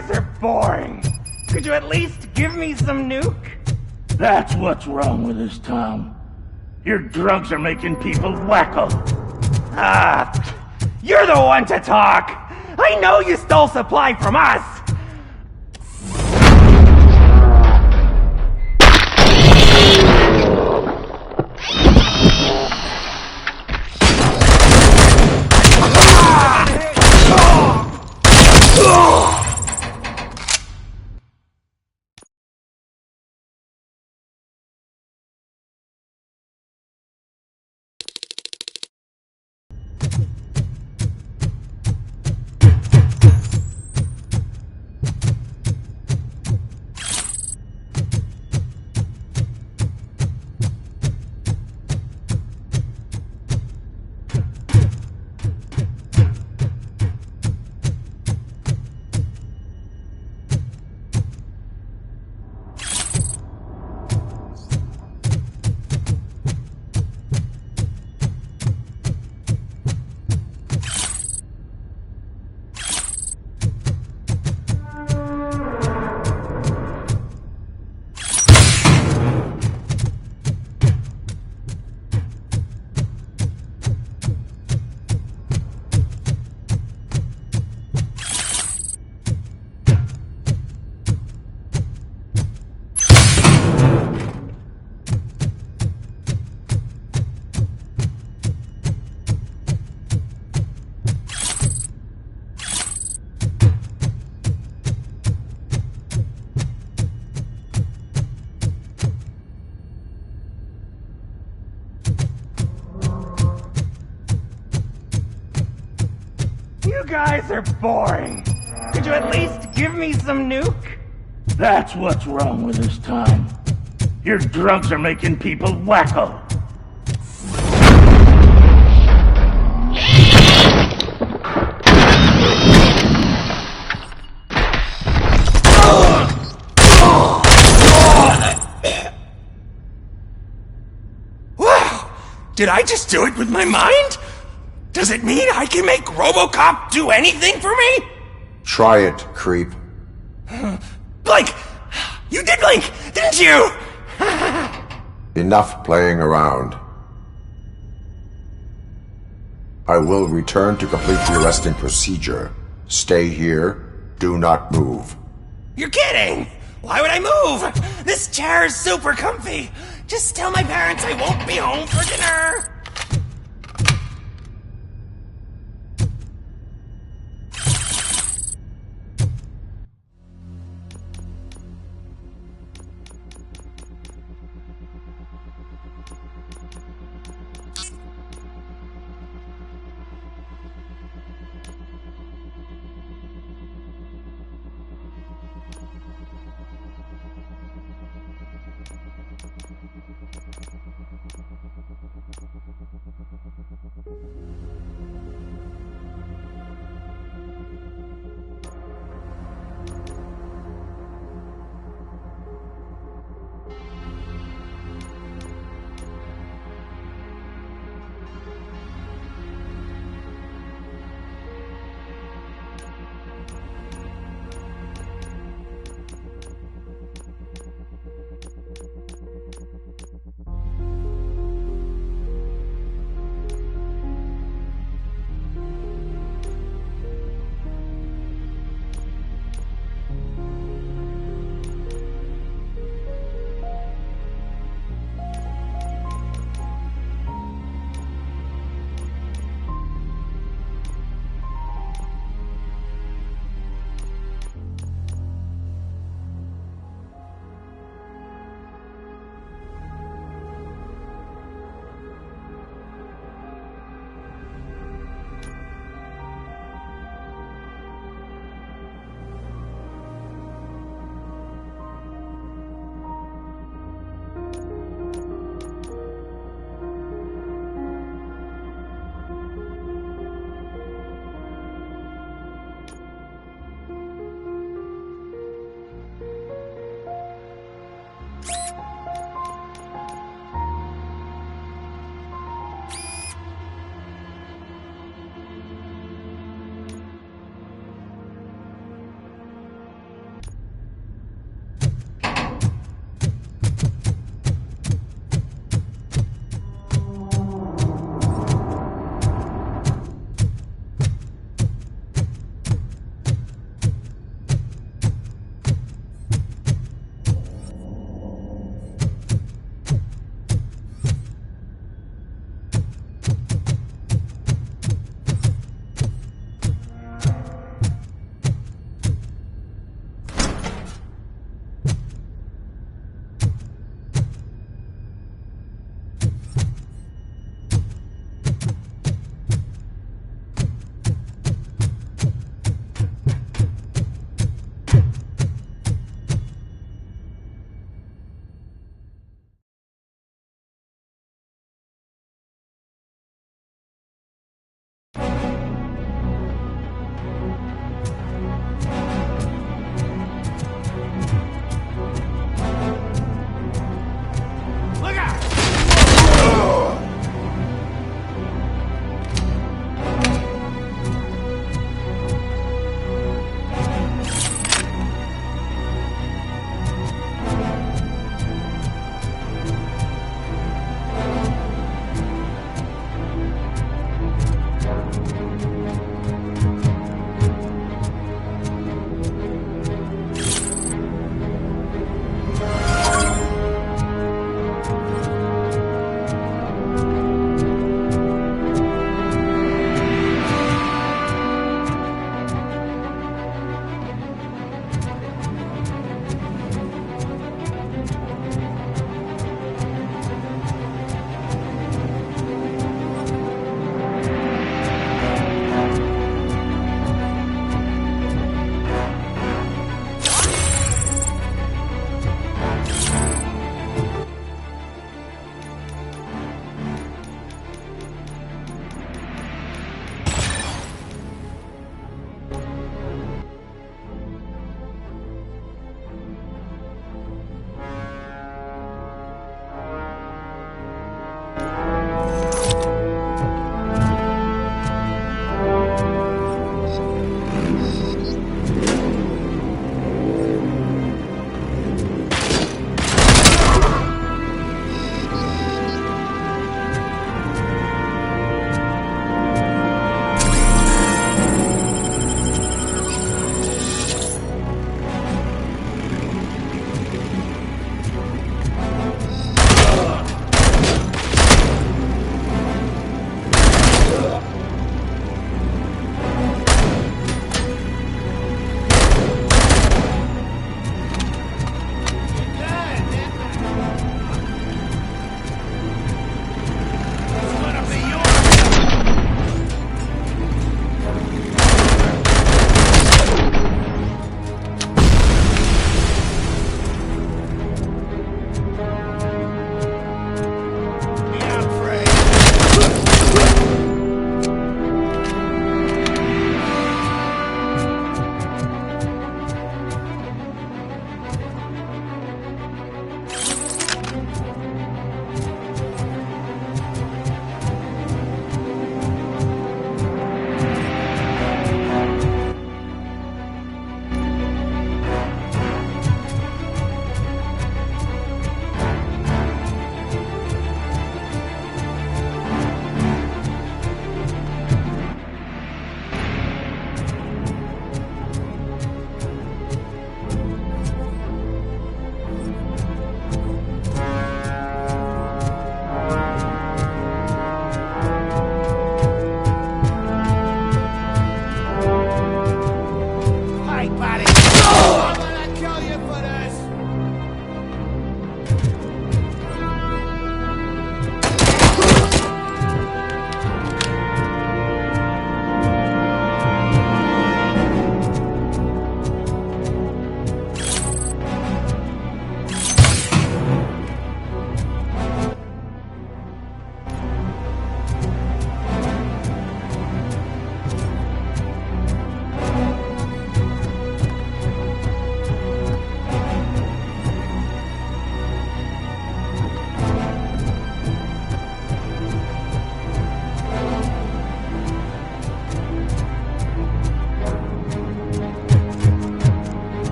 guys are boring. Could you at least give me some nuke? That's what's wrong with this town. Your drugs are making people wacko. Ah, you're the one to talk. I know you stole supply from us. You guys are boring. Could you at least give me some nuke? That's what's wrong with this town. Your drugs are making people wacko. Wow! Did I just do it with my mind? Does it mean I can make Robocop do anything for me? Try it, creep. Blink! You did blink, didn't you? Enough playing around. I will return to complete the arresting procedure. Stay here. Do not move. You're kidding! Why would I move? This chair is super comfy. Just tell my parents I won't be home for dinner.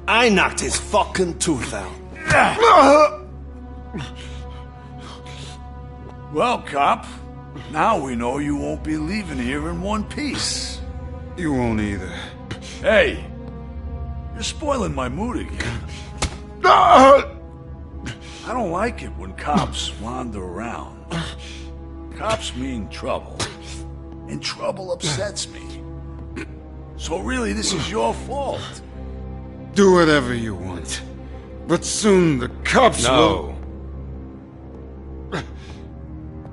I knocked his fucking tooth out. Well, cop, now we know you won't be leaving here in one piece. You won't either. Hey, you're spoiling my mood again. I don't like it when cops wander around. Cops mean trouble, and trouble upsets me. So really, this is your fault. Do whatever you want. But soon the cops will...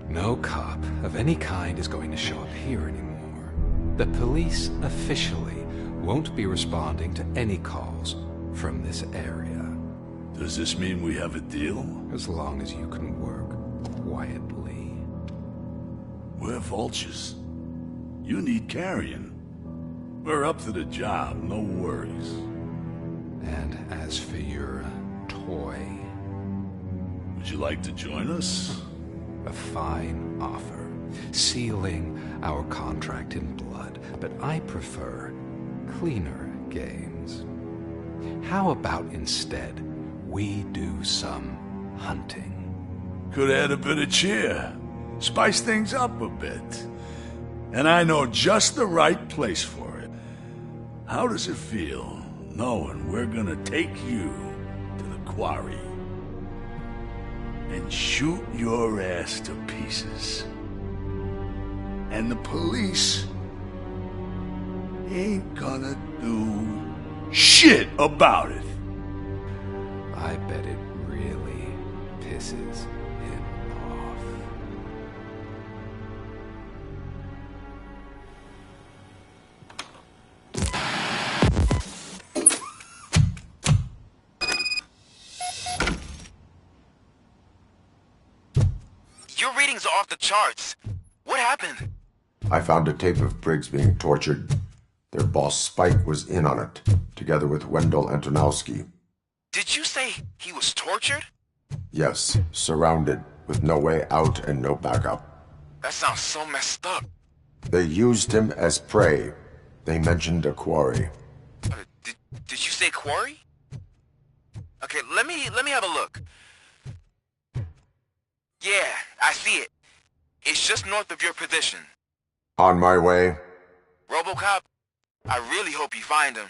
No cop of any kind is going to show up here anymore. The police officially won't be responding to any calls from this area. Does this mean we have a deal? As long as you can work quietly. We're vultures. You need carrion. We're up to the job, no worries. And as for your toy, Would you like to join us? a fine offer, sealing our contract in blood, but I prefer cleaner games. How about instead we do some hunting? Could add a bit of cheer. Spice things up a bit. And I know just the right place for it. How does it feel knowing we're gonna take you to the quarry and shoot your ass to pieces? And the police ain't gonna do shit about it. I bet it really pisses him off. Your readings are off the charts. What happened? I found a tape of Briggs being tortured. Their boss Spike was in on it, together with Wendell Antonowski. Did you say he was tortured? Yes, surrounded, with no way out and no backup. That sounds so messed up. They used him as prey. They mentioned a quarry. Did you say quarry? Okay, let me have a look. Yeah, I see it. It's just north of your position. On my way. Robocop, I really hope you find him.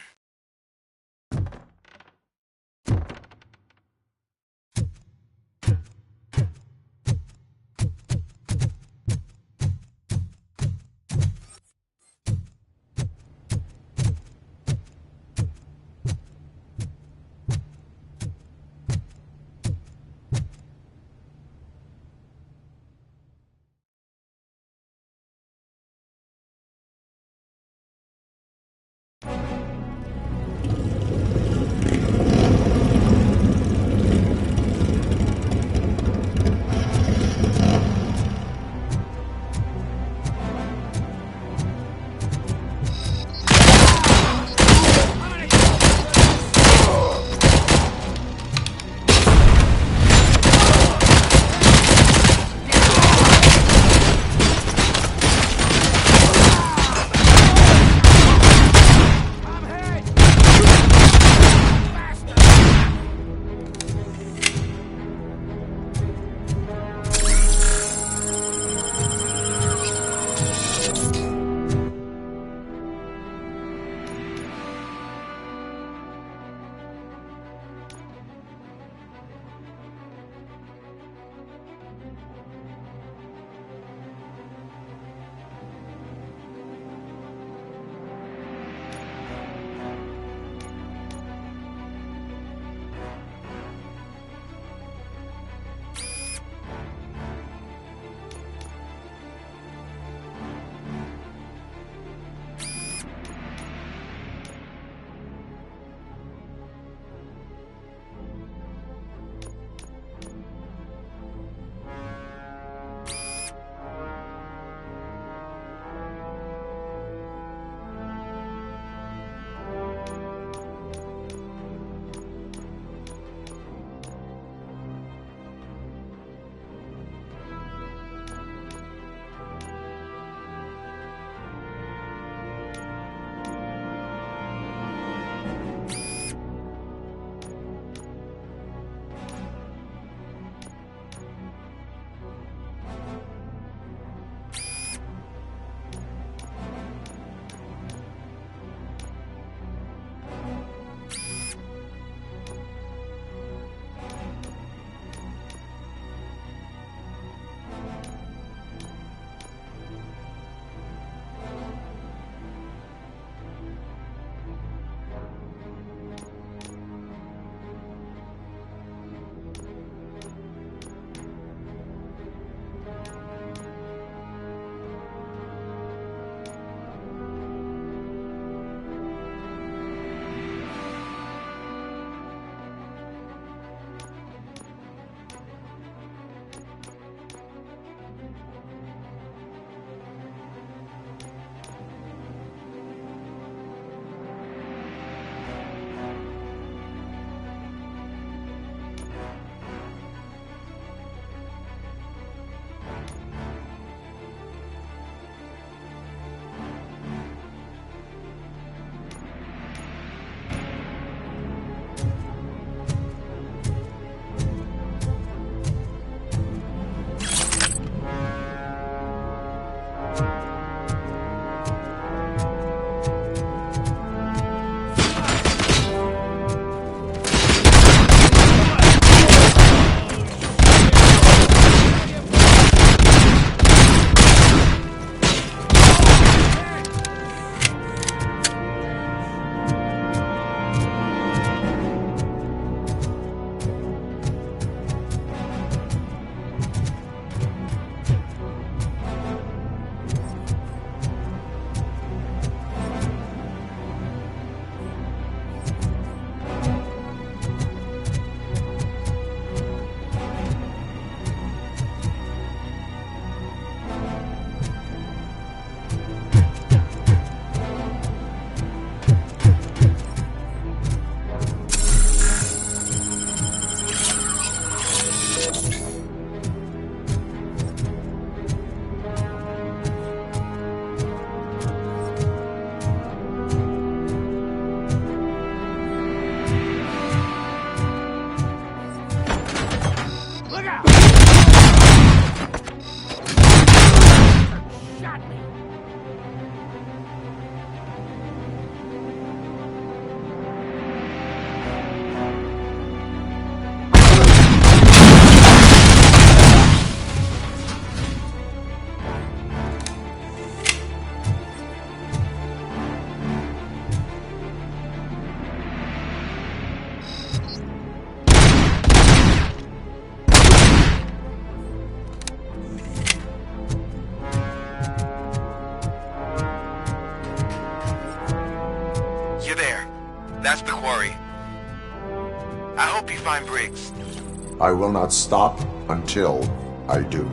I will not stop until I do.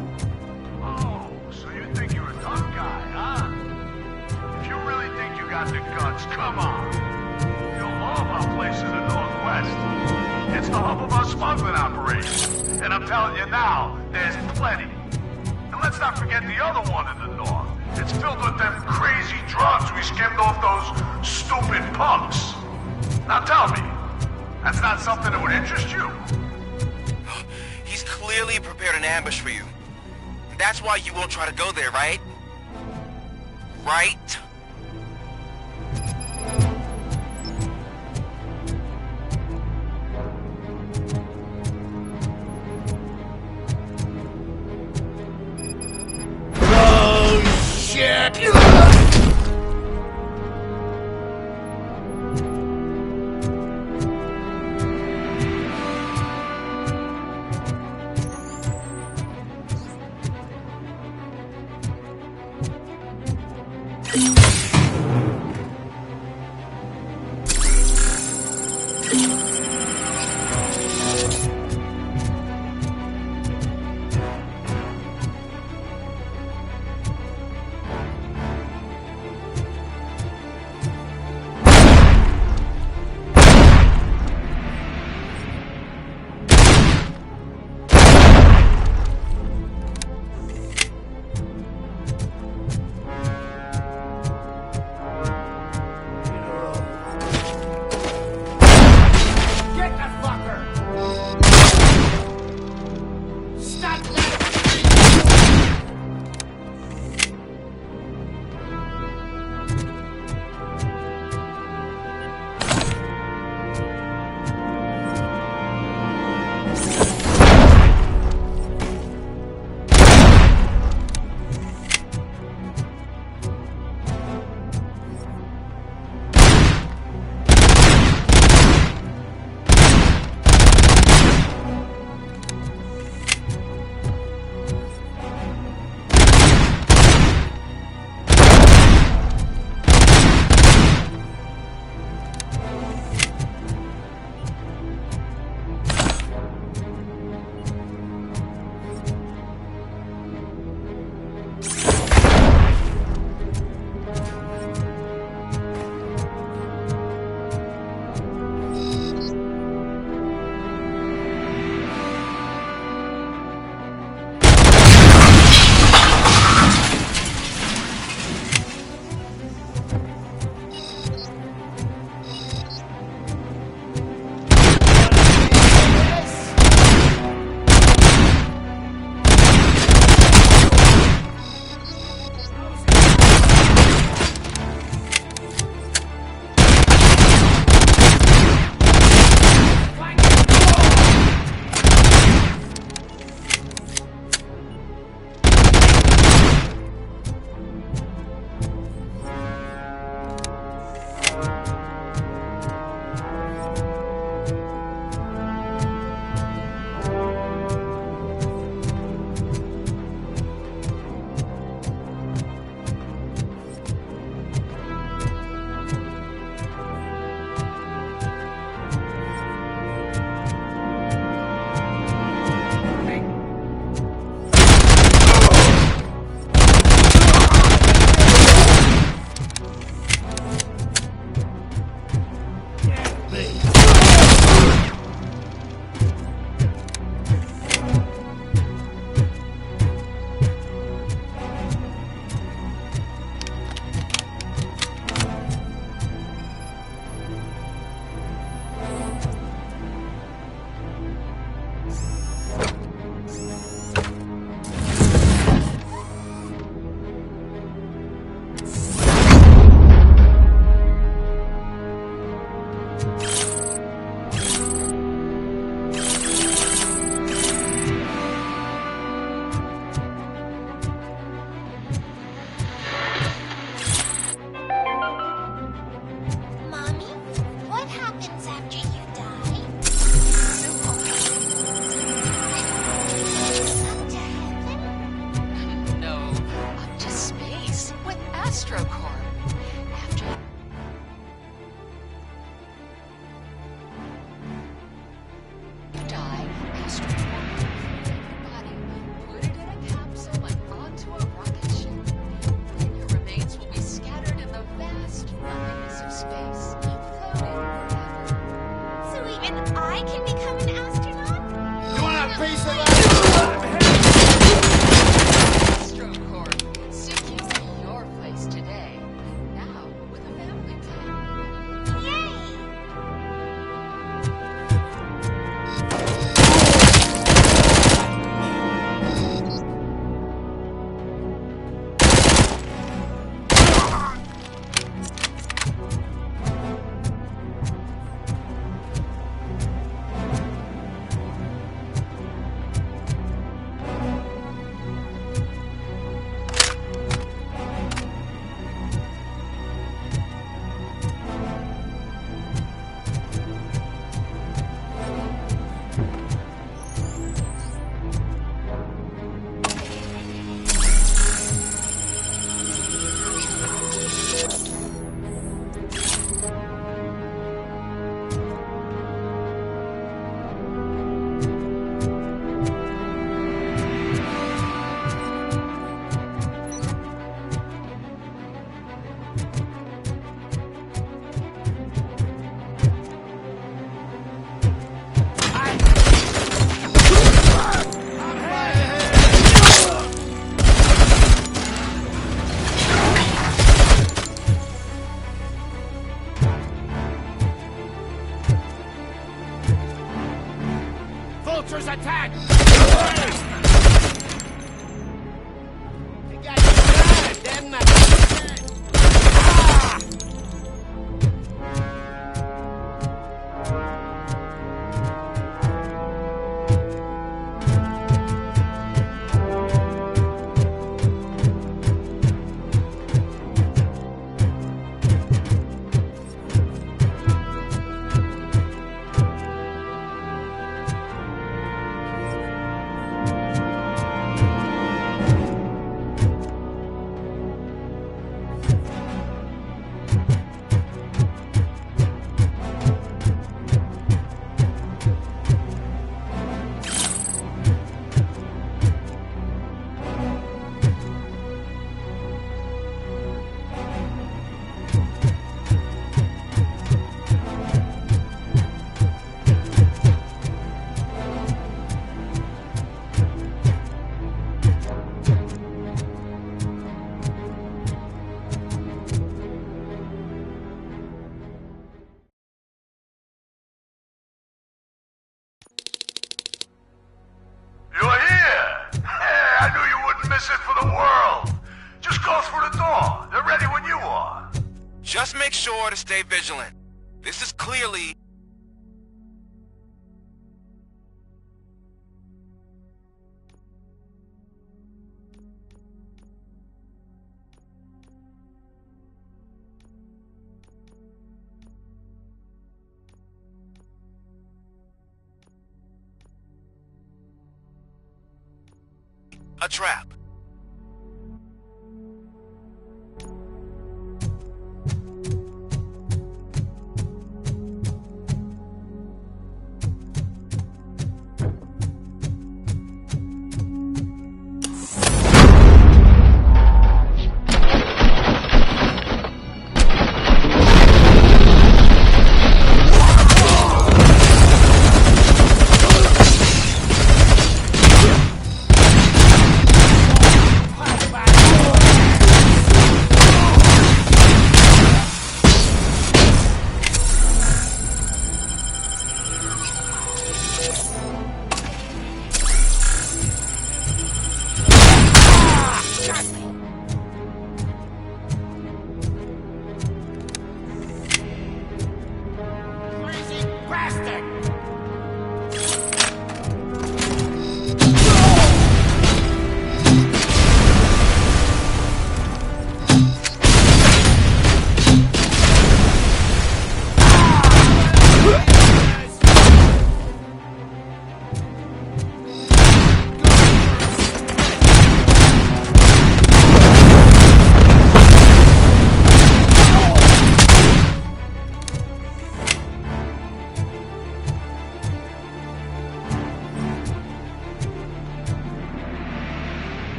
Oh, so you think you're a tough guy, huh? If you really think you got the guts, come on. You know, all of our place in the Northwest. It's the hub of our smuggling operation. And I'm telling you now, there's plenty. And let's not forget the other one in the North. It's filled with them crazy drugs we skimmed off those stupid punks. Now tell me, that's not something that would interest you? He's clearly prepared an ambush for you. That's why you won't try to go there, right? Right? Oh, shit! You piece of Stroke Corp. Suitcase to your place today. Now with a family plan. Vultures attack! You got your didn't I? You're here! Hey, I knew you wouldn't miss it for the world! Just go through the door. They're ready when you are. Just make sure to stay vigilant. This is clearly... a trap.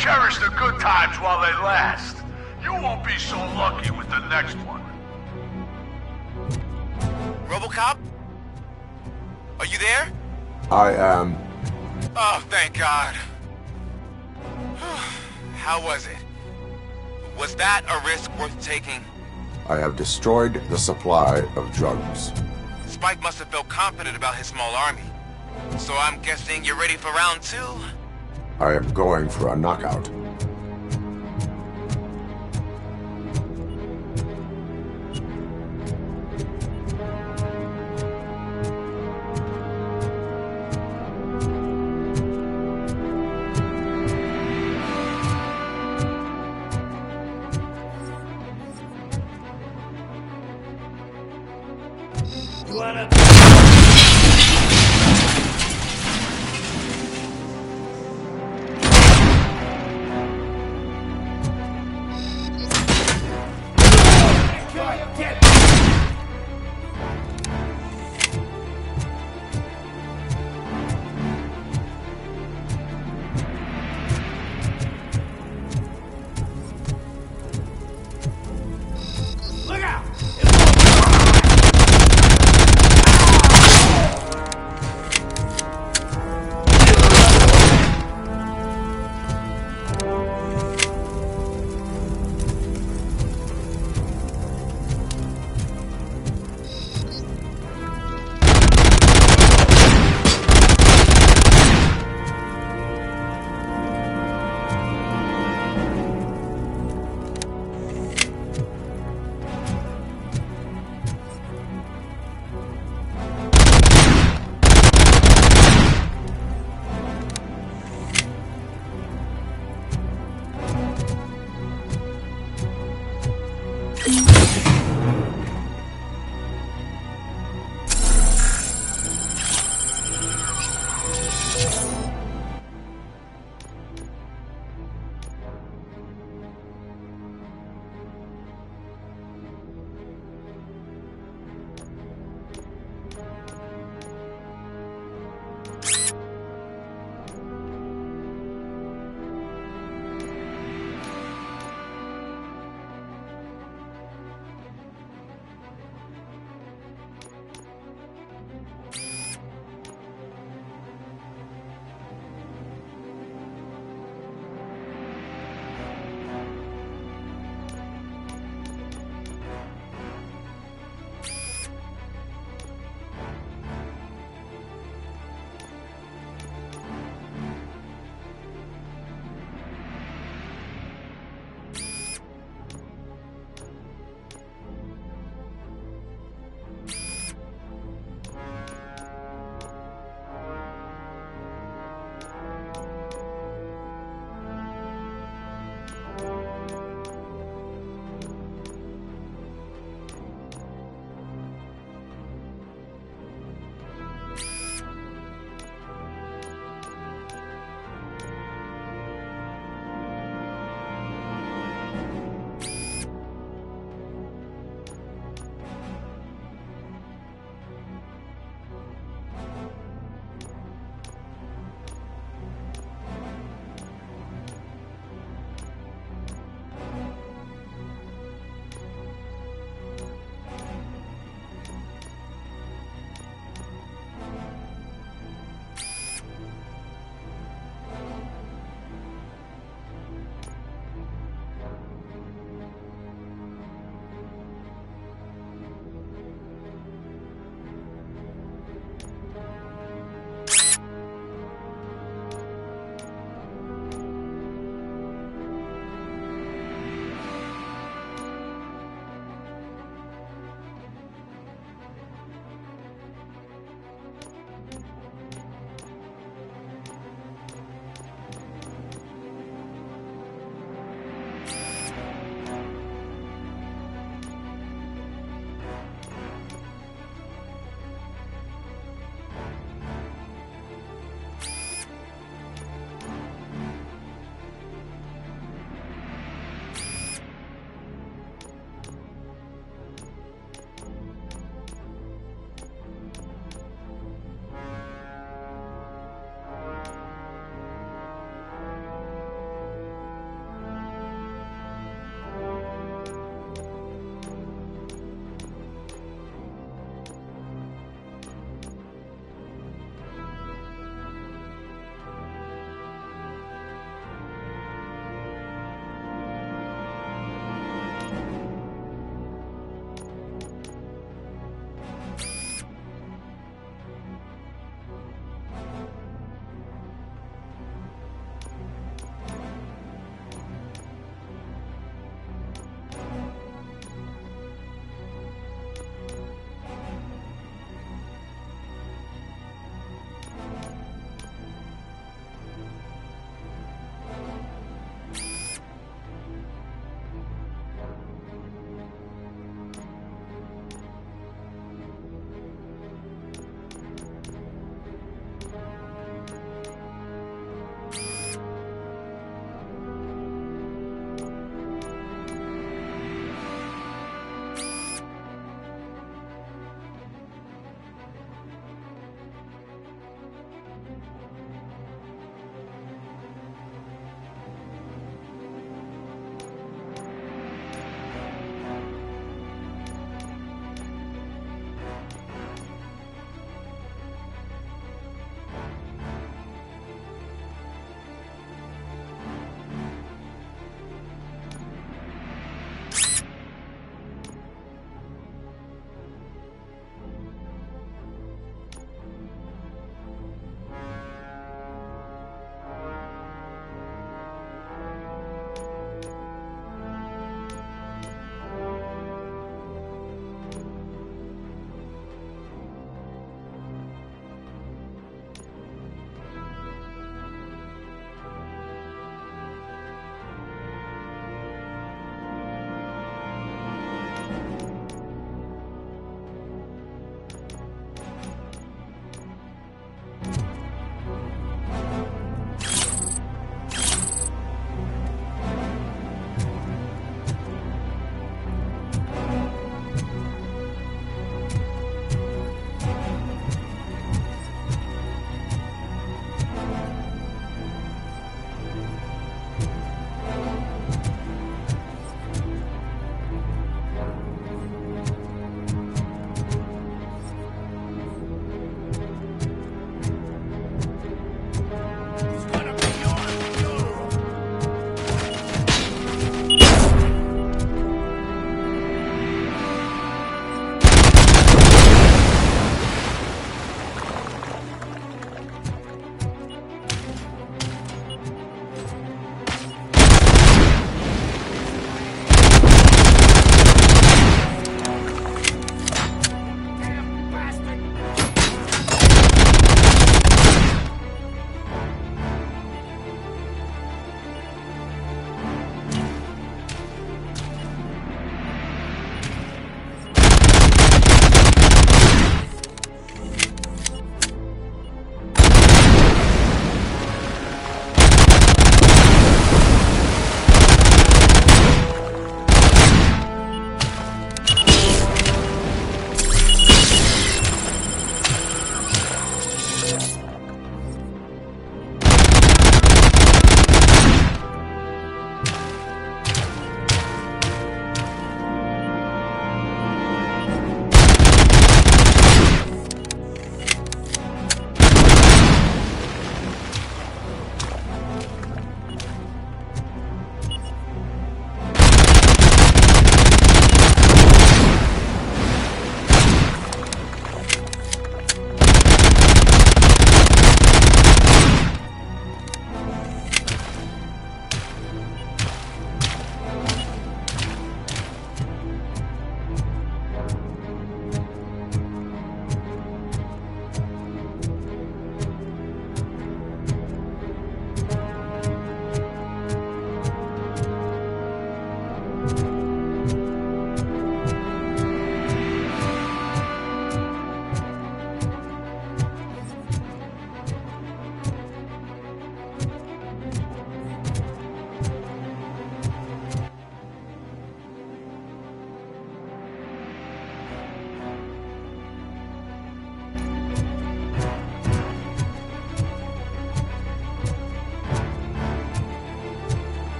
Cherish the good times while they last. You won't be so lucky with the next one. Robocop? Are you there? I am... Oh, thank God. How was it? Was that a risk worth taking? I have destroyed the supply of drugs. Spike must have felt confident about his small army. So I'm guessing you're ready for round 2? I am going for a knockout. You wanna...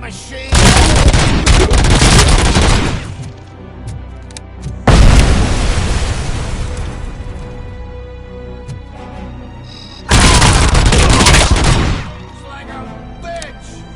machine! Like a bitch!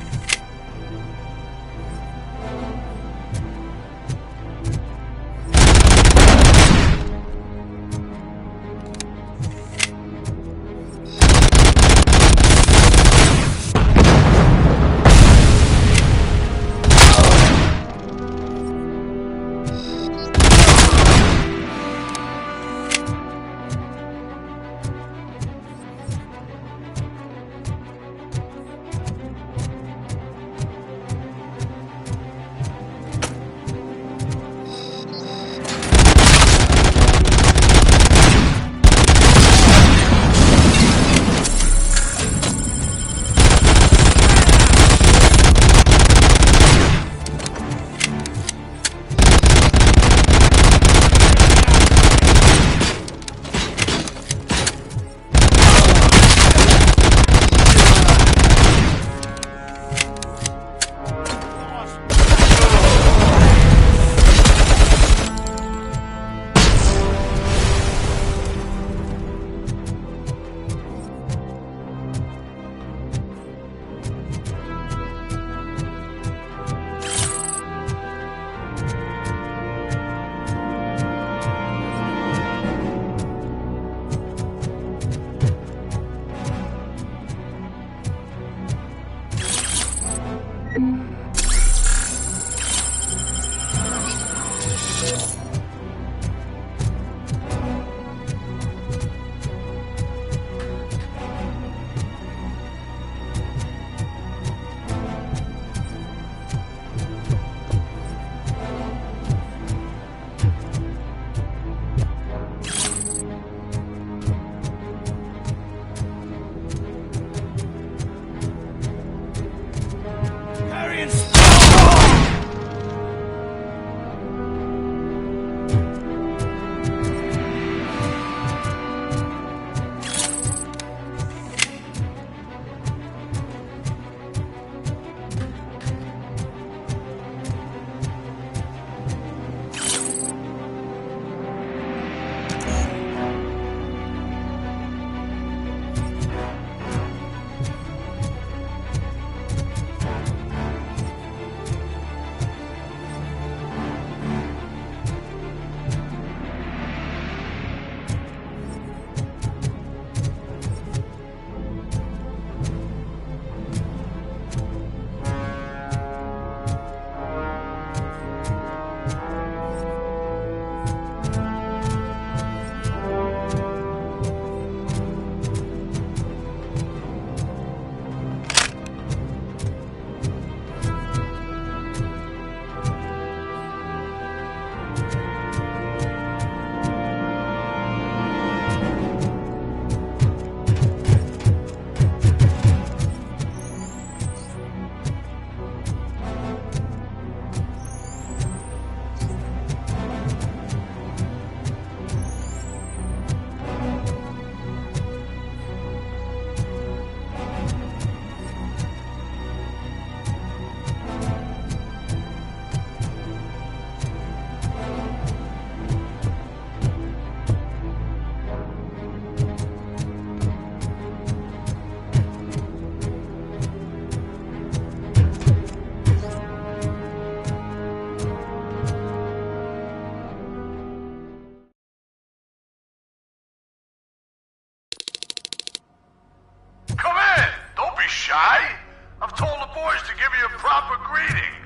shy? I've told the boys to give you a proper greeting.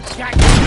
I got you.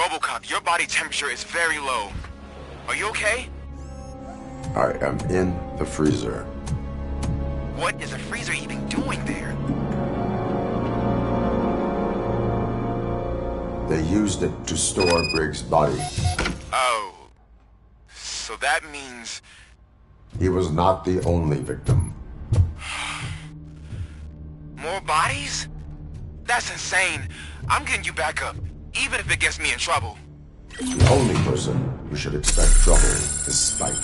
Robocop, your body temperature is very low. Are you okay? I am in the freezer. What is a freezer even doing there? They used it to store Briggs' body. Oh. So that means... He was not the only victim. more bodies? That's insane. I'm getting you back up, even if it gets me in trouble. The only person who should expect trouble is Spike.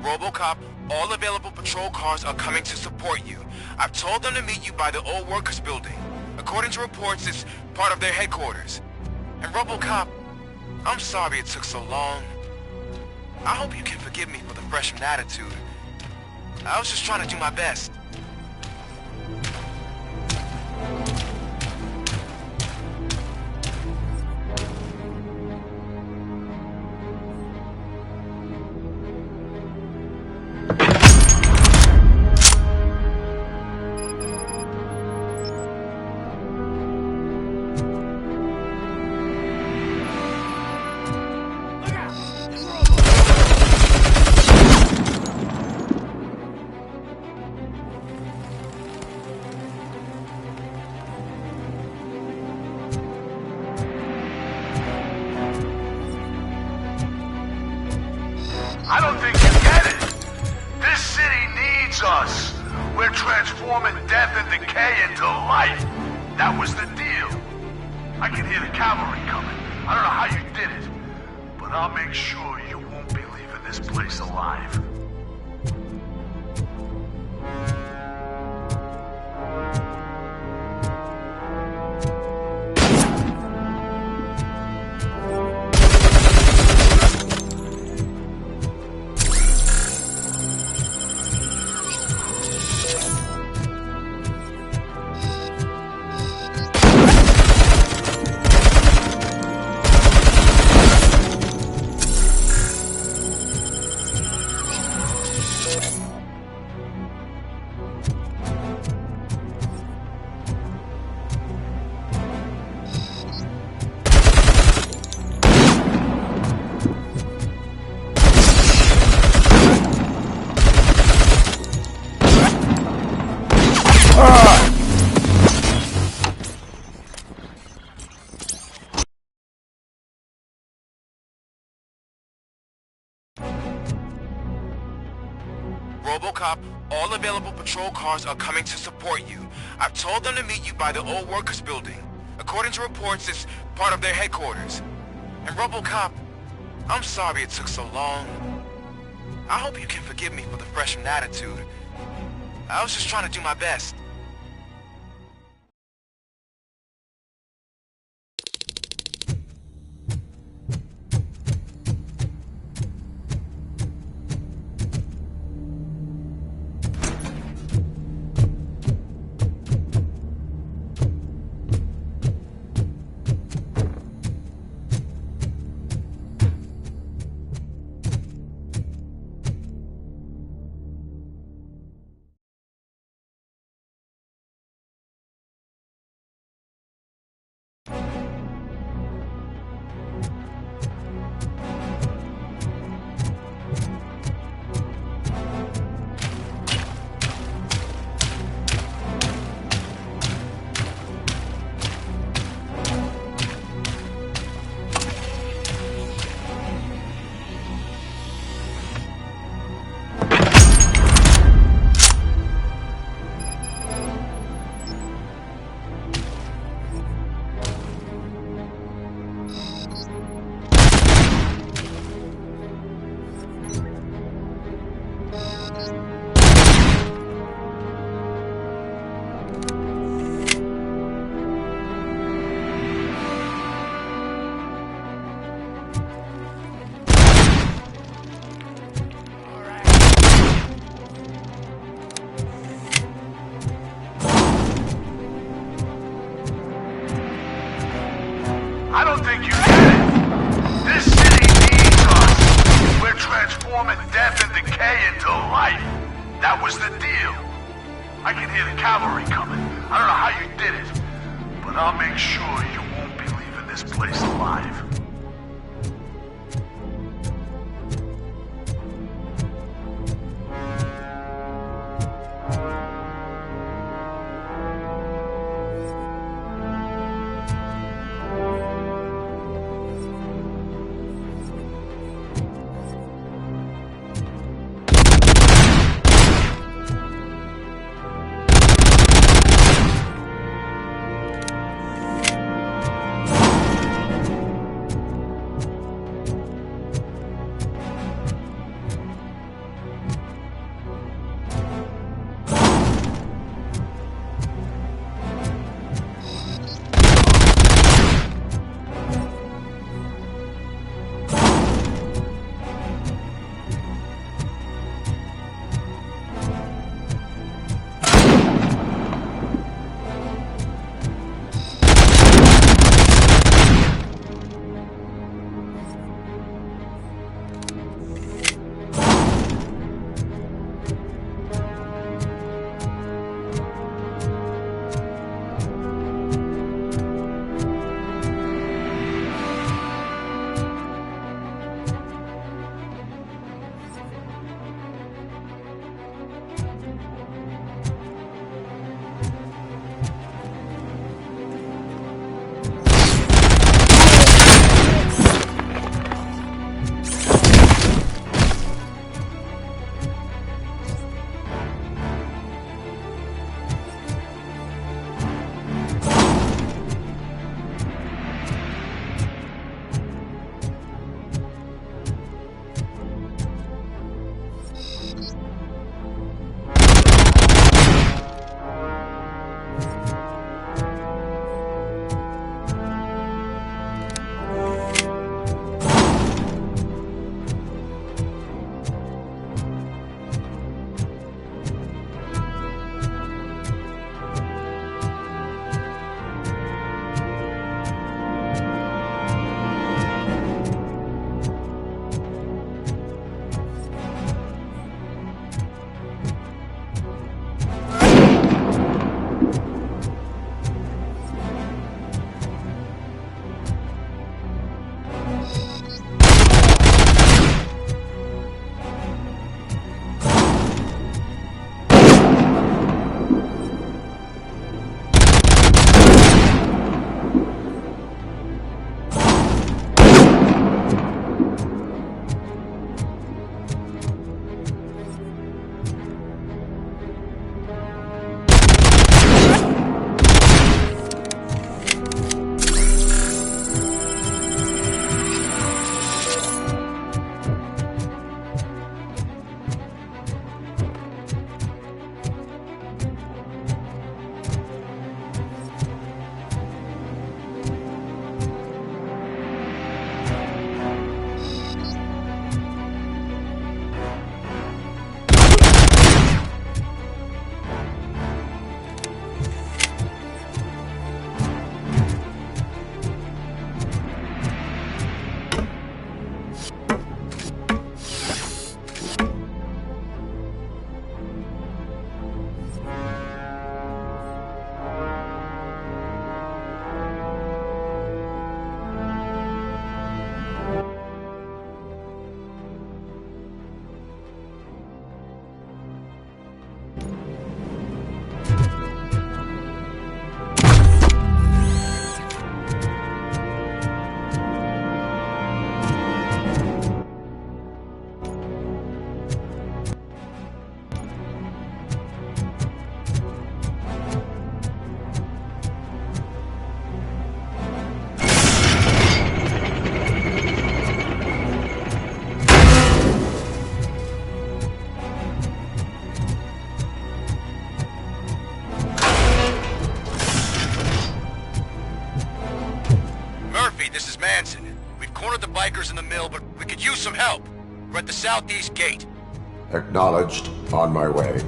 Robocop, all available patrol cars are coming to support you. I've told them to meet you by the old workers building. According to reports, it's part of their headquarters. And Robocop, I'm sorry it took so long. I hope you can forgive me for the freshman attitude. I was just trying to do my best. I don't think you get it. This city needs us. We're transforming death and decay into life. That was the deal. I can hear the cavalry coming. I don't know how you did it, but I'll make sure you won't be leaving this place alive. Robocop, all available patrol cars are coming to support you. I've told them to meet you by the old workers building. According to reports, it's part of their headquarters. And Robocop, I'm sorry it took so long. I hope you can forgive me for the freshman attitude. I was just trying to do my best. That was the deal. I can hear the cavalry coming. I don't know how you did it, but I'll make sure you won't be leaving this place alive. bikers in the mill, but we could use some help. We're at the southeast gate. Acknowledged. On my way.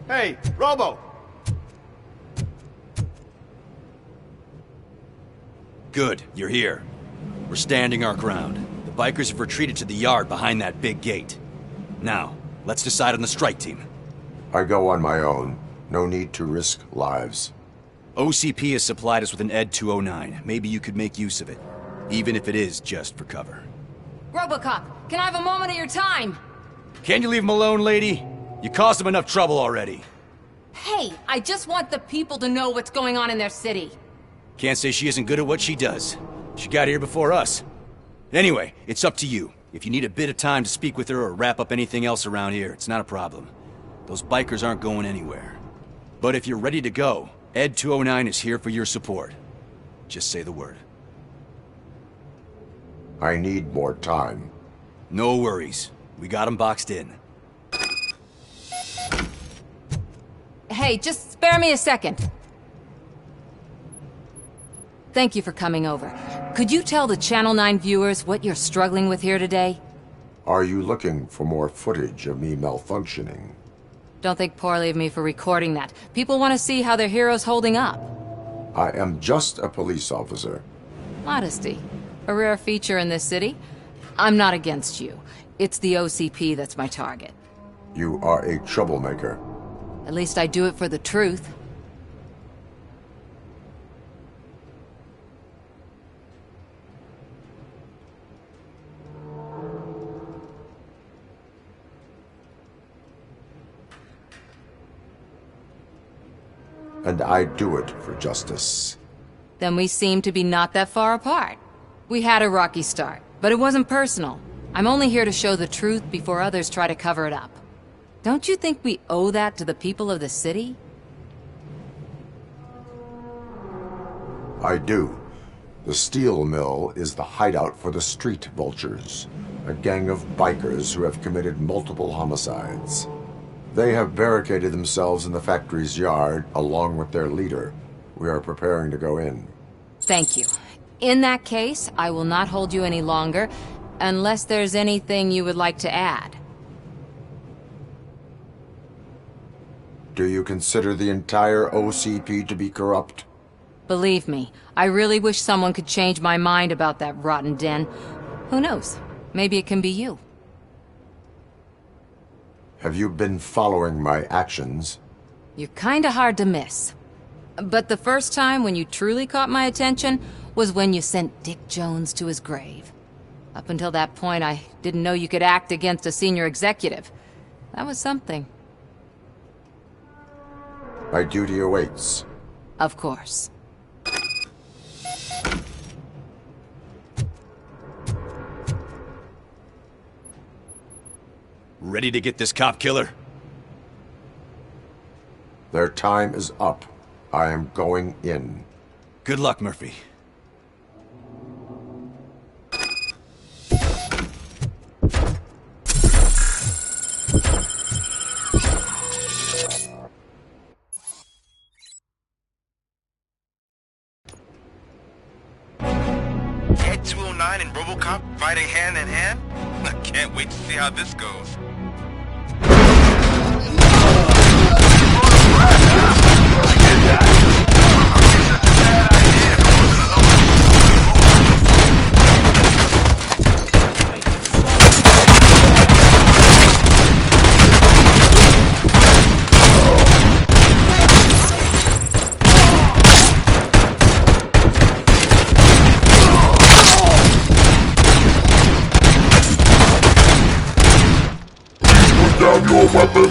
Hey, Robo! Good, you're here. We're standing our ground. The bikers have retreated to the yard behind that big gate. Now, let's decide on the strike team. I go on my own. No need to risk lives. OCP has supplied us with an ED 209. Maybe you could make use of it, even if it is just for cover. Robocop, can I have a moment of your time? Can you leave him alone, lady? You caused him enough trouble already. Hey, I just want the people to know what's going on in their city. Can't say she isn't good at what she does. She got here before us. Anyway, it's up to you. If you need a bit of time to speak with her or wrap up anything else around here, it's not a problem. Those bikers aren't going anywhere. But if you're ready to go, ED 209 is here for your support. Just say the word. I need more time. No worries. We got him boxed in. Hey, just spare me a second. Thank you for coming over. Could you tell the Channel 9 viewers what you're struggling with here today? Are you looking for more footage of me malfunctioning? Don't think poorly of me for recording that. People want to see how their hero's holding up. I am just a police officer. Modesty. A rare feature in this city. I'm not against you. It's the OCP that's my target. You are a troublemaker. At least I do it for the truth. And I do it for justice. Then we seem to be not that far apart. We had a rocky start, but it wasn't personal. I'm only here to show the truth before others try to cover it up. Don't you think we owe that to the people of the city? I do. The steel mill is the hideout for the street vultures, a gang of bikers who have committed multiple homicides. They have barricaded themselves in the factory's yard, along with their leader. We are preparing to go in. Thank you. In that case, I will not hold you any longer, unless there's anything you would like to add. Do you consider the entire OCP to be corrupt? Believe me, I really wish someone could change my mind about that rotten den. Who knows? Maybe it can be you. Have you been following my actions? You're kinda hard to miss. But the first time when you truly caught my attention was when you sent Dick Jones to his grave. Up until that point, I didn't know you could act against a senior executive. That was something. My duty awaits. Of course. Ready to get this cop killer? Their time is up. I am going in. Good luck, Murphy. Ed 209 and Robocop fighting hand in hand? I can't wait to see how this goes. Down your weapon!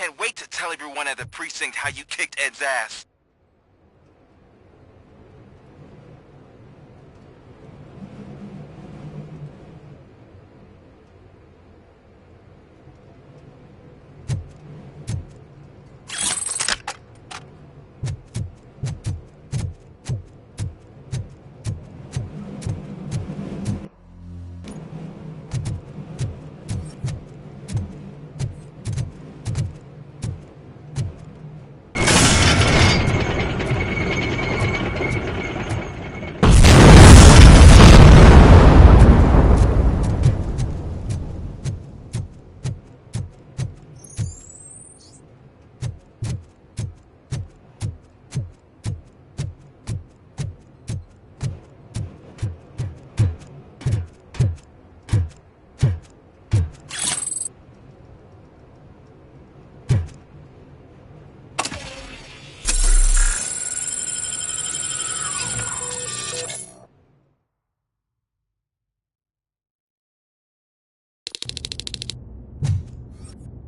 can't wait to tell everyone at the precinct how you kicked Ed's ass.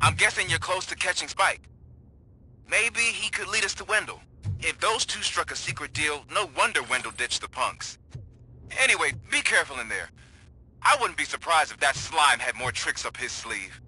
I'm guessing you're close to catching Spike. Maybe he could lead us to Wendell. If those two struck a secret deal, no wonder Wendell ditched the punks. Anyway, be careful in there. I wouldn't be surprised if that slime had more tricks up his sleeve.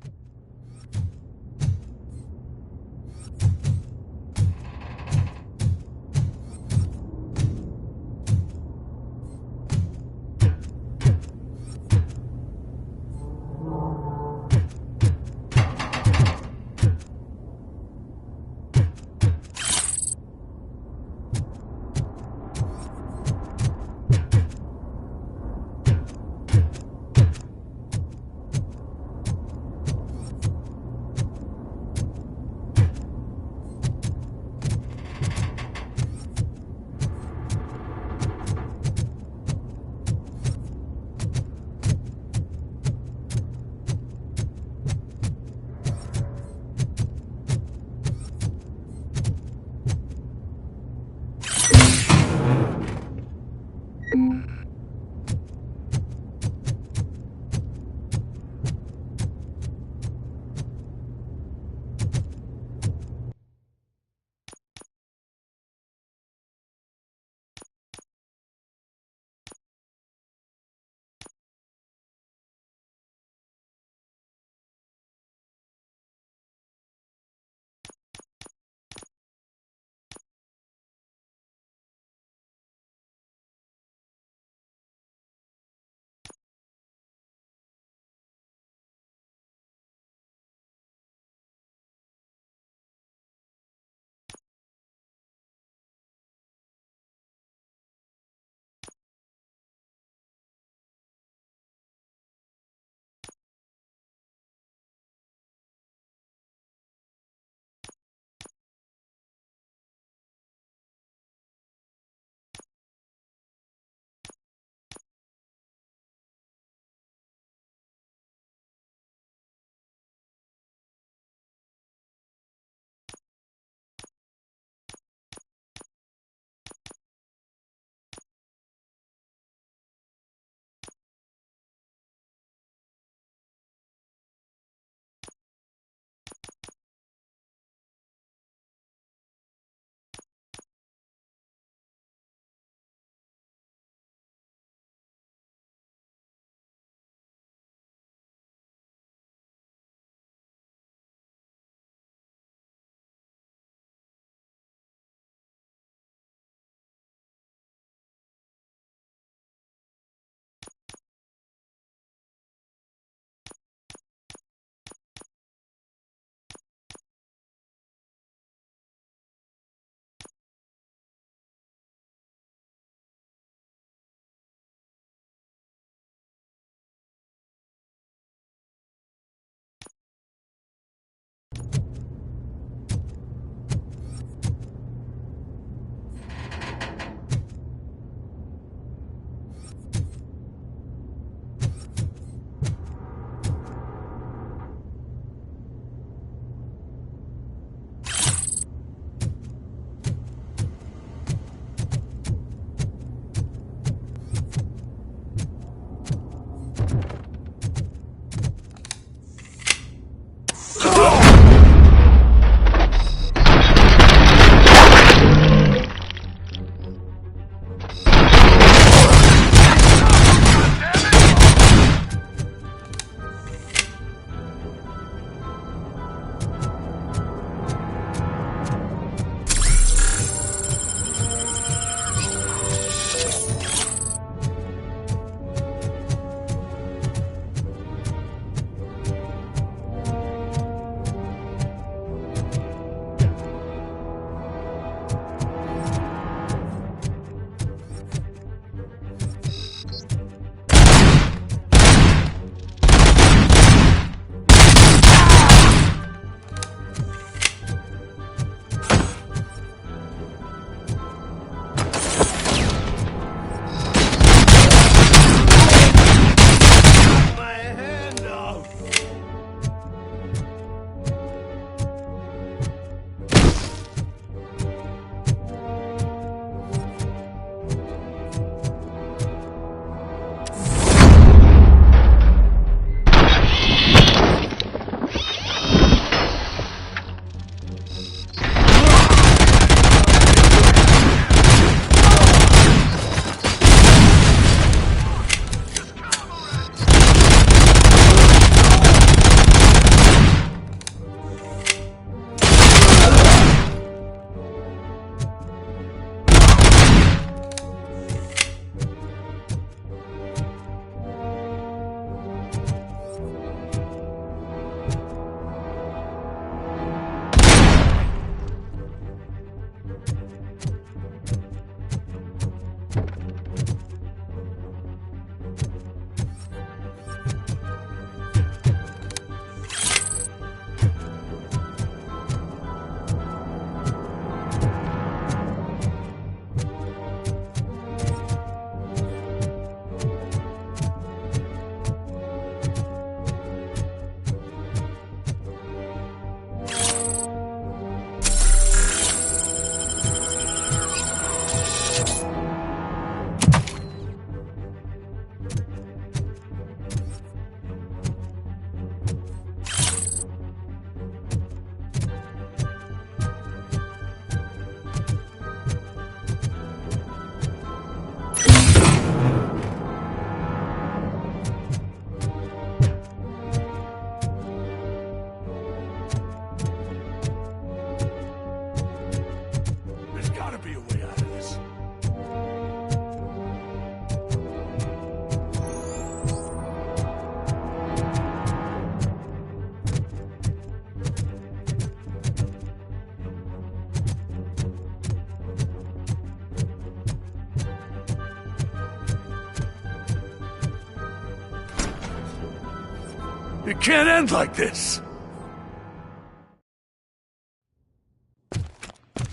It can't end like this.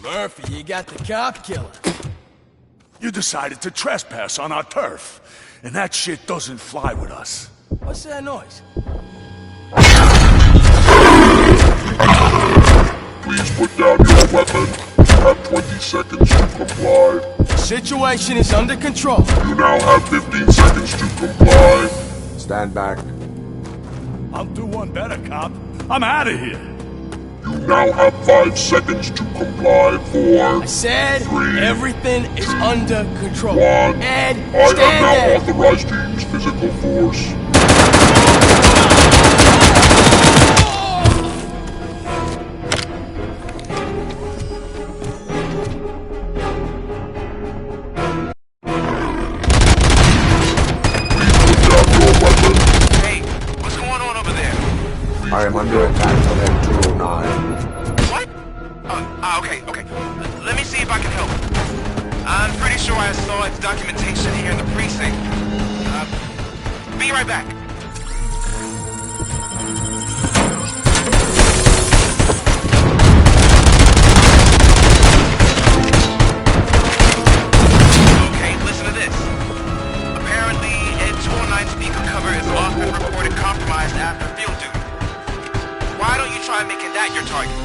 Murphy, you got the cop killer. You decided to trespass on our turf, and that shit doesn't fly with us. What's that noise? Please put down your weapon. You have 20 seconds to comply. The situation is under control. You now have 15 seconds to comply. Stand back. I'll do one better, cop. I'm out of here. You now have 5 seconds to comply. 4, I said 3, everything is under control. 1. Ed, I stand am now there. authorized to use physical force. Hey, what's going on over there? I am under attack from M209. What? Okay. Let me see if I can help. I'm pretty sure I saw its documentation here in the precinct. Be right back. Okay, listen to this. Apparently, Ed 209 speaker cover is often reported compromised after field duty. Why don't you try making that your target?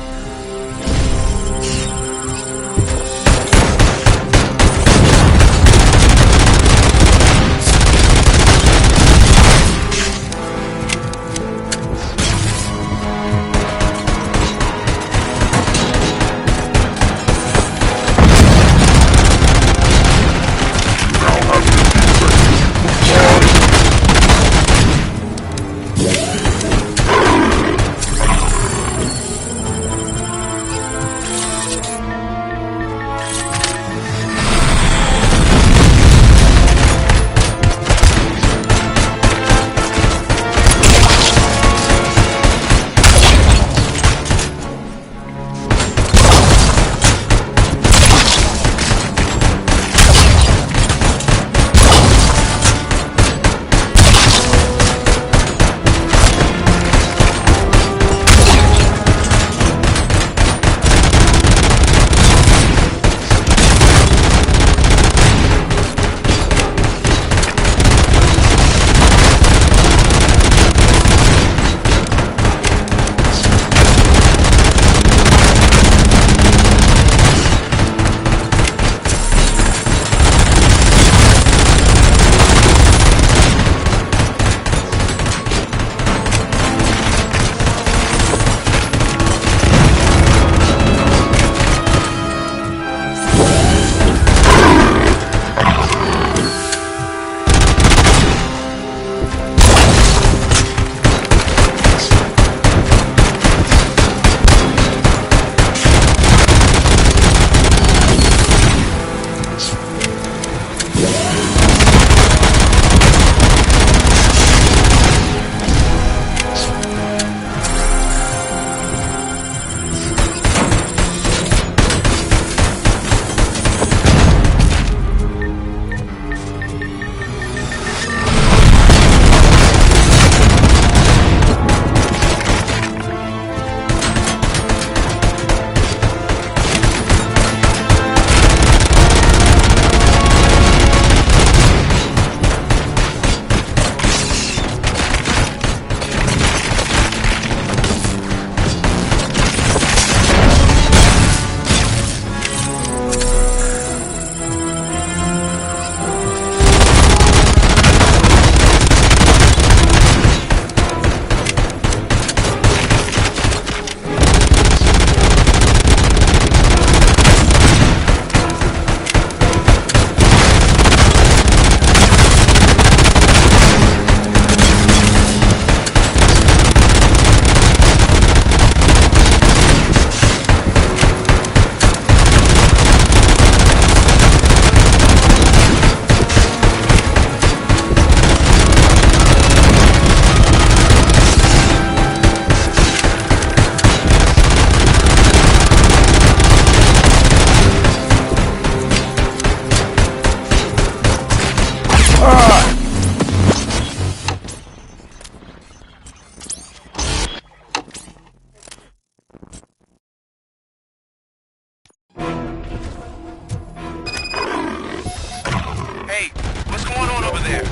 there?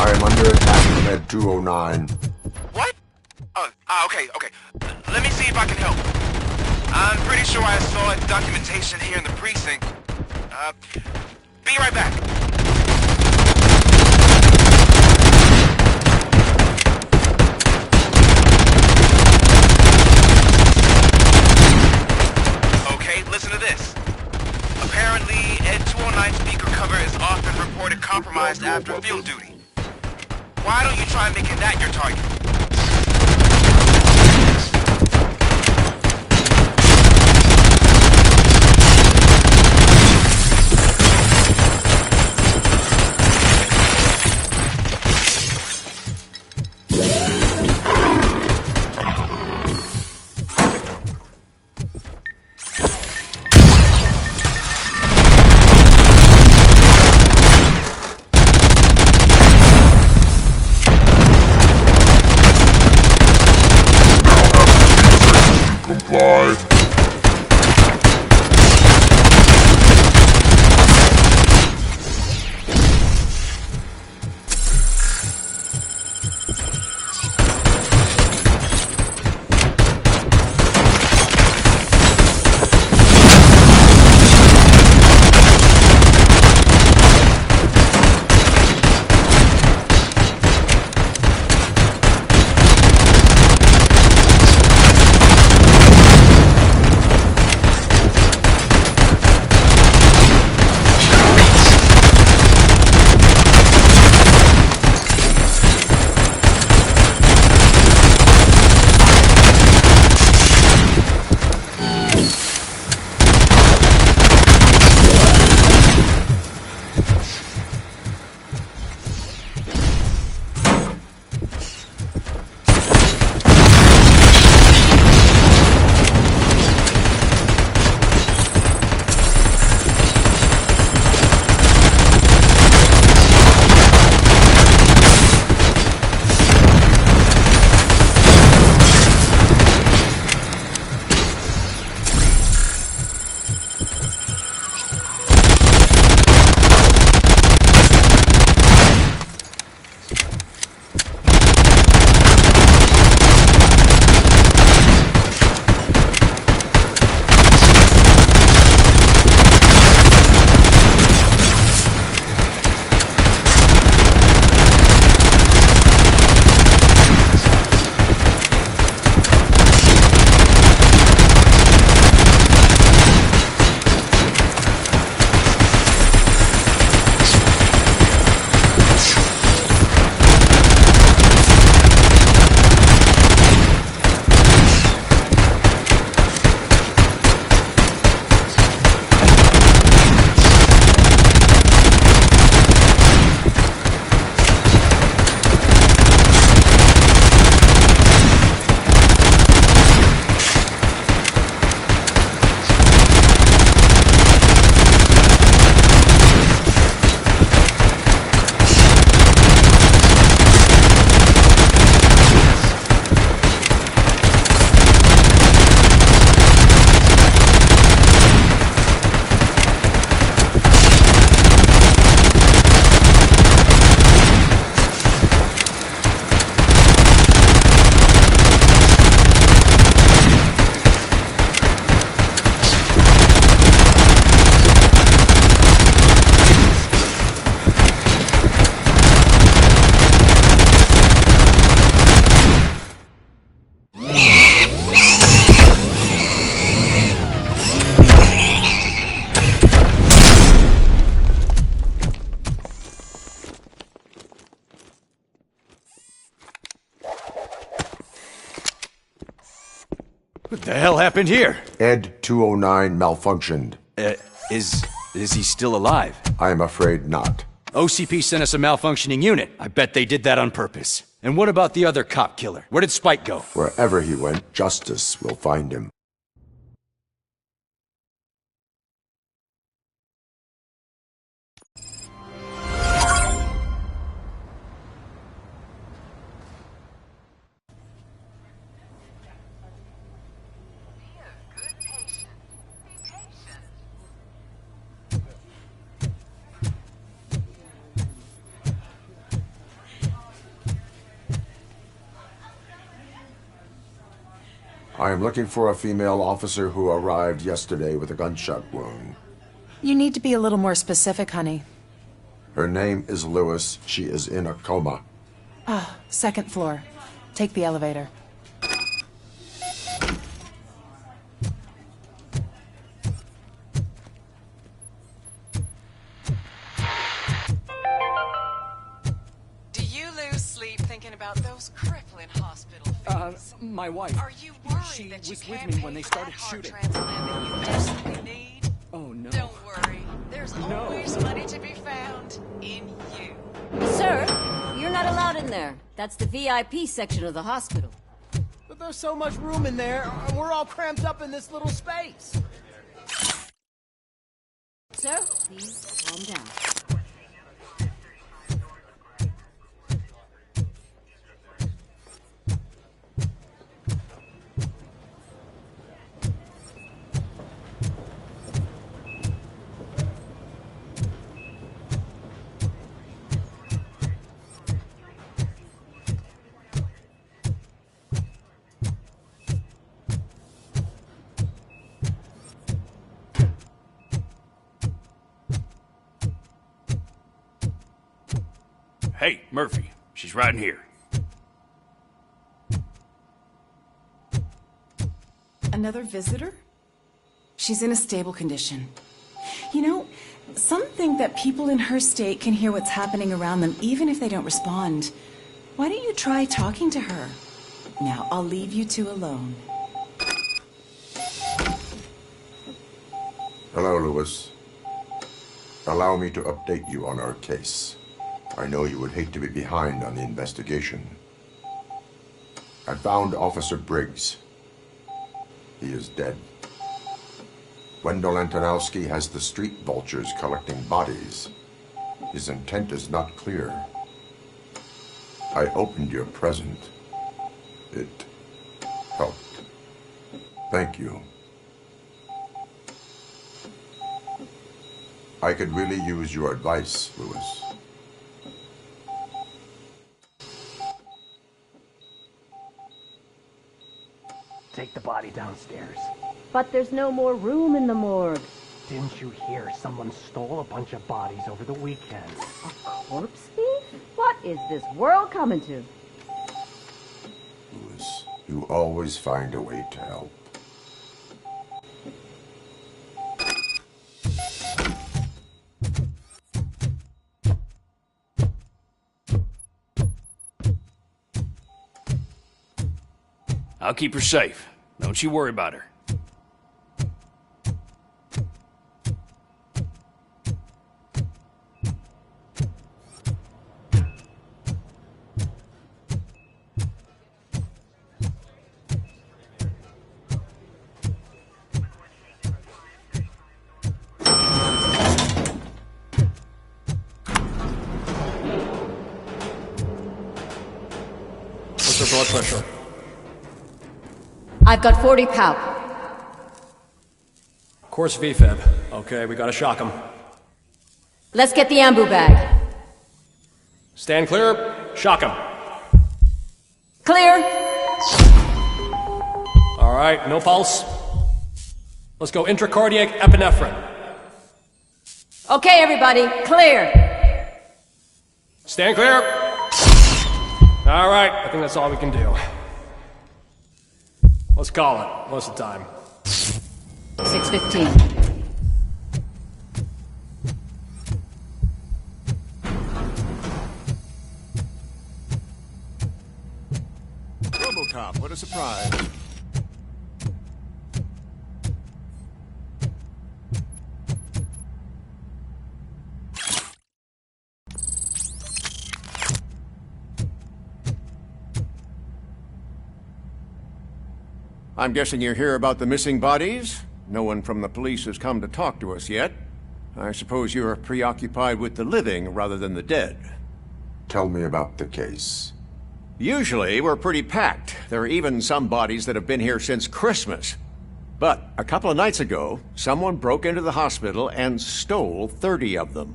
I am under attack from Ed 209. What? Okay. Let me see if I can help. I'm pretty sure I saw documentation here in the precinct. Be right back. Okay, listen to this. Apparently, Ed 209 speaker cover is often reported compromised after field duty. Why don't you try making that your target? What the hell happened here? Ed 209 malfunctioned. Is he still alive? I am afraid not. OCP sent us a malfunctioning unit. I bet they did that on purpose. And what about the other cop killer? Where did Spike go? Wherever he went, justice will find him. I am looking for a female officer who arrived yesterday with a gunshot wound. You need to be a little more specific, honey. Her name is Lewis. She is in a coma. Ah, second floor. Take the elevator. Do you lose sleep thinking about those crippling hospital fees? My wife. Are you worried She that you was can't with me pay when they for started that heart shooting. transplant that you desperately need? Oh, no. Don't worry. There's always money to be found in you. Sir, you're not allowed in there. That's the VIP section of the hospital. But there's so much room in there, and we're all cramped up in this little space. Sir, please calm down. Hey, Murphy. She's right in here. Another visitor? She's in a stable condition. You know, some think that people in her state can hear what's happening around them even if they don't respond. Why don't you try talking to her? Now, I'll leave you two alone. Hello, Lewis. Allow me to update you on our case. I know you would hate to be behind on the investigation. I found Officer Briggs. He is dead. Wendell Antonowski has the street vultures collecting bodies. His intent is not clear. I opened your present. It helped. Thank you. I could really use your advice, Lewis. Take the body downstairs. But there's no more room in the morgue. Didn't you hear someone stole a bunch of bodies over the weekend? A corpse thief? What is this world coming to? Lewis, you always find a way to help. I'll keep her safe. Don't you worry about her. What's her blood pressure? I've got 40 pow. Course VFib. Okay, we gotta shock him. Let's get the ambu bag. Stand clear. Shock him. Clear. All right, no pulse. Let's go intracardiac epinephrine. Okay, everybody, clear. Stand clear. All right, I think that's all we can do. Let's call it. What's the time? 6:15. Robocop, what a surprise. I'm guessing you're here about the missing bodies? No one from the police has come to talk to us yet. I suppose you're preoccupied with the living rather than the dead. Tell me about the case. Usually, we're pretty packed. There are even some bodies that have been here since Christmas. But a couple of nights ago, someone broke into the hospital and stole 30 of them.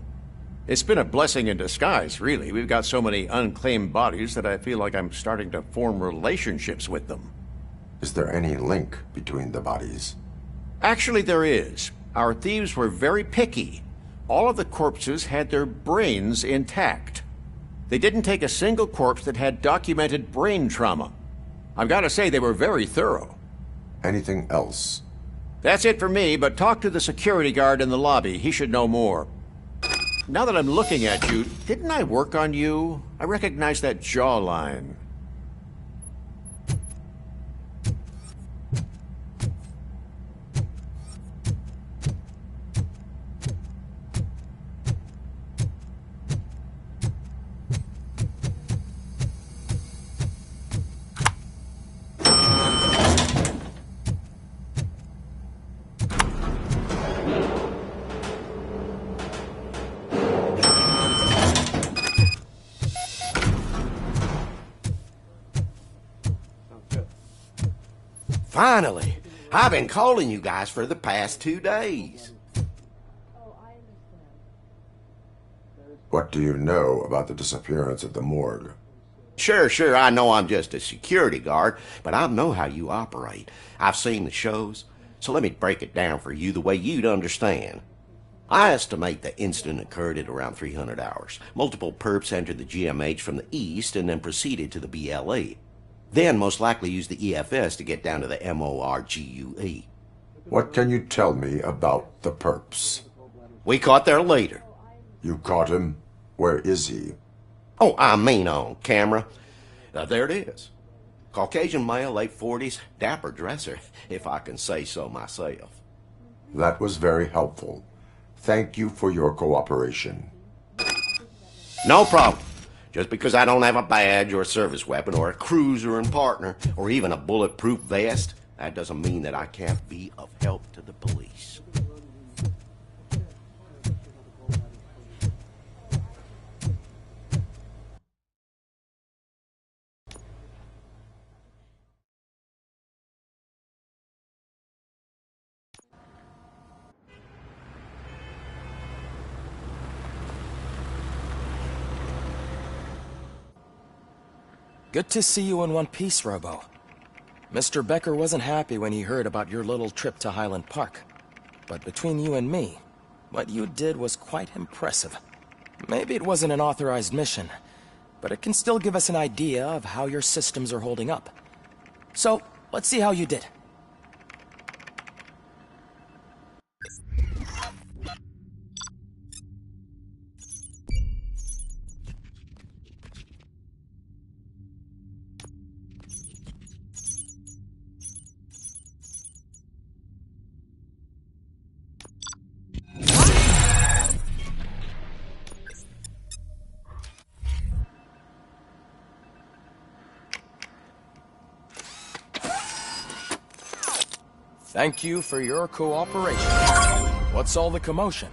It's been a blessing in disguise, really. We've got so many unclaimed bodies that I feel like I'm starting to form relationships with them. Is there any link between the bodies? Actually, there is. Our thieves were very picky. All of the corpses had their brains intact. They didn't take a single corpse that had documented brain trauma. I've got to say, they were very thorough. Anything else? That's it for me, but talk to the security guard in the lobby. He should know more. Now that I'm looking at you, didn't I work on you? I recognize that jawline. Finally! I've been calling you guys for the past 2 days. What do you know about the disappearance at the morgue? Sure, I know I'm just a security guard, but I know how you operate. I've seen the shows, so let me break it down for you the way you'd understand. I estimate the incident occurred at around 300 hours. Multiple perps entered the GMH from the east and then proceeded to the BLE. Then most likely used the EFS to get down to the MORGUE. What can you tell me about the perps? We caught their leader. You caught him? Where is he? Oh, I mean on camera. There it is. Caucasian male, late 40s, dapper dresser, if I can say so myself. That was very helpful. Thank you for your cooperation. No problem. Just because I don't have a badge or a service weapon or a cruiser and partner or even a bulletproof vest, that doesn't mean that I can't be of help to the police. Good to see you in one piece, Robo. Mr. Becker wasn't happy when he heard about your little trip to Highland Park. But between you and me, what you did was quite impressive. Maybe it wasn't an authorized mission, but it can still give us an idea of how your systems are holding up. So, let's see how you did. Thank you for your cooperation. What's all the commotion?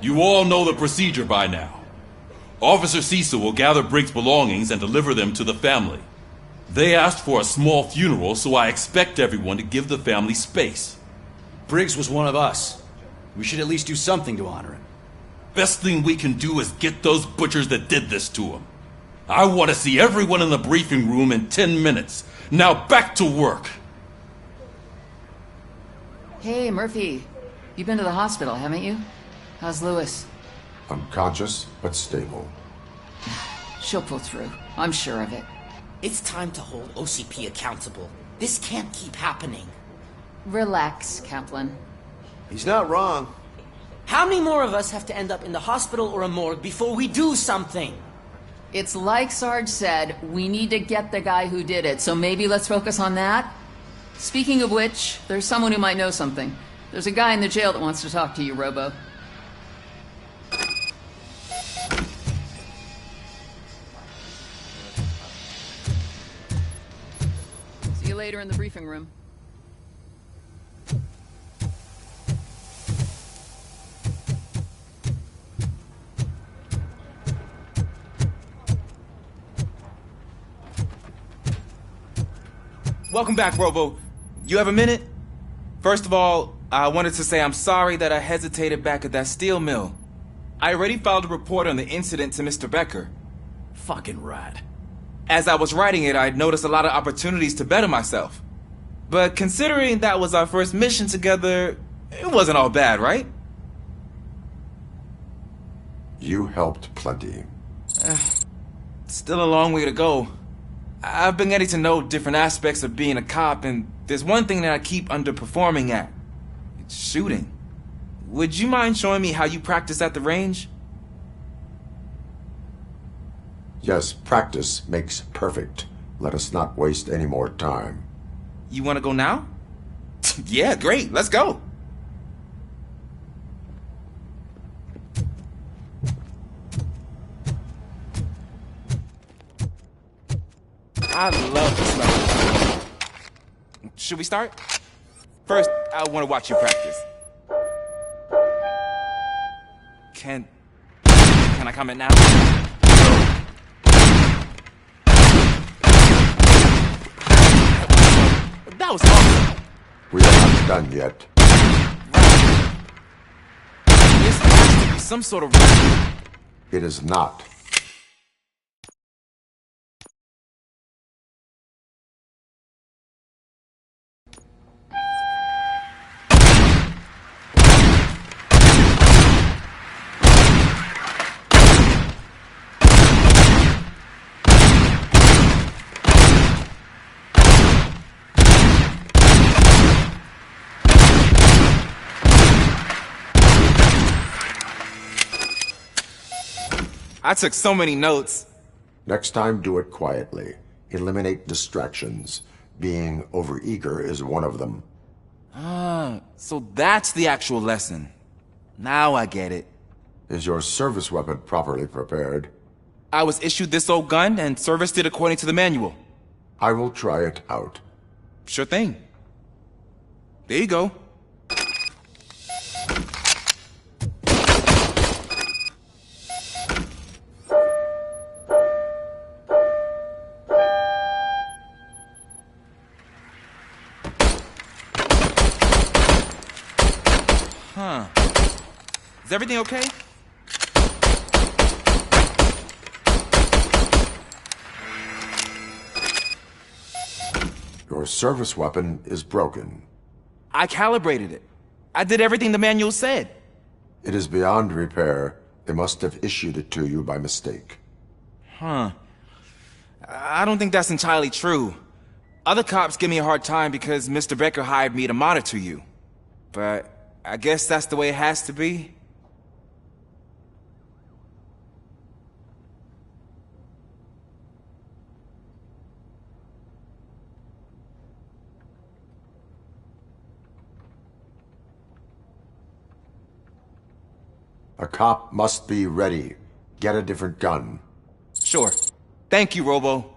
You all know the procedure by now. Officer Cecil will gather Briggs' belongings and deliver them to the family. They asked for a small funeral, so I expect everyone to give the family space. Briggs was one of us. We should at least do something to honor him. Best thing we can do is get those butchers that did this to him. I want to see everyone in the briefing room in 10 minutes. Now back to work. Hey, Murphy. You've been to the hospital, haven't you? How's Lewis? Unconscious, but stable. She'll pull through. I'm sure of it. It's time to hold OCP accountable. This can't keep happening. Relax, Kaplan. He's not wrong. How many more of us have to end up in the hospital or a morgue before we do something? It's like Sarge said, we need to get the guy who did it, so maybe let's focus on that? Speaking of which, there's someone who might know something. There's a guy in the jail that wants to talk to you, Robo. See you later in the briefing room. Welcome back, Robo. You have a minute? First of all, I wanted to say I'm sorry that I hesitated back at that steel mill. I already filed a report on the incident to Mr. Becker. Fucking rat. As I was writing it, I'd noticed a lot of opportunities to better myself. But considering that was our first mission together, it wasn't all bad, right? You helped plenty. Still a long way to go. I've been getting to know different aspects of being a cop, and there's one thing that I keep underperforming at. It's shooting. Would you mind showing me how you practice at the range? Yes, practice makes perfect. Let us not waste any more time. You want to go now? Yeah, great. Let's go. I love this level. Should we start? First, I want to watch you practice. Can I comment now? That was awesome. We are not done yet. This has to be some sort of... It is not. I took so many notes. Next time, do it quietly. Eliminate distractions. Being overeager is one of them. Ah, so that's the actual lesson. Now I get it. Is your service weapon properly prepared? I was issued this old gun and serviced it according to the manual. I will try it out. Sure thing. There you go. Huh. Is everything okay? Your service weapon is broken. I calibrated it. I did everything the manual said. It is beyond repair. They must have issued it to you by mistake. Huh. I don't think that's entirely true. Other cops give me a hard time because Mr. Becker hired me to monitor you. But I guess that's the way it has to be. A cop must be ready. Get a different gun. Sure. Thank you, Robo.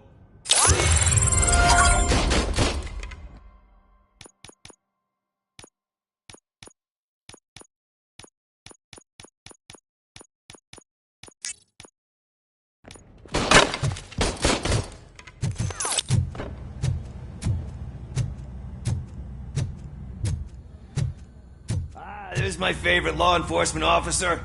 there's my favorite law enforcement officer.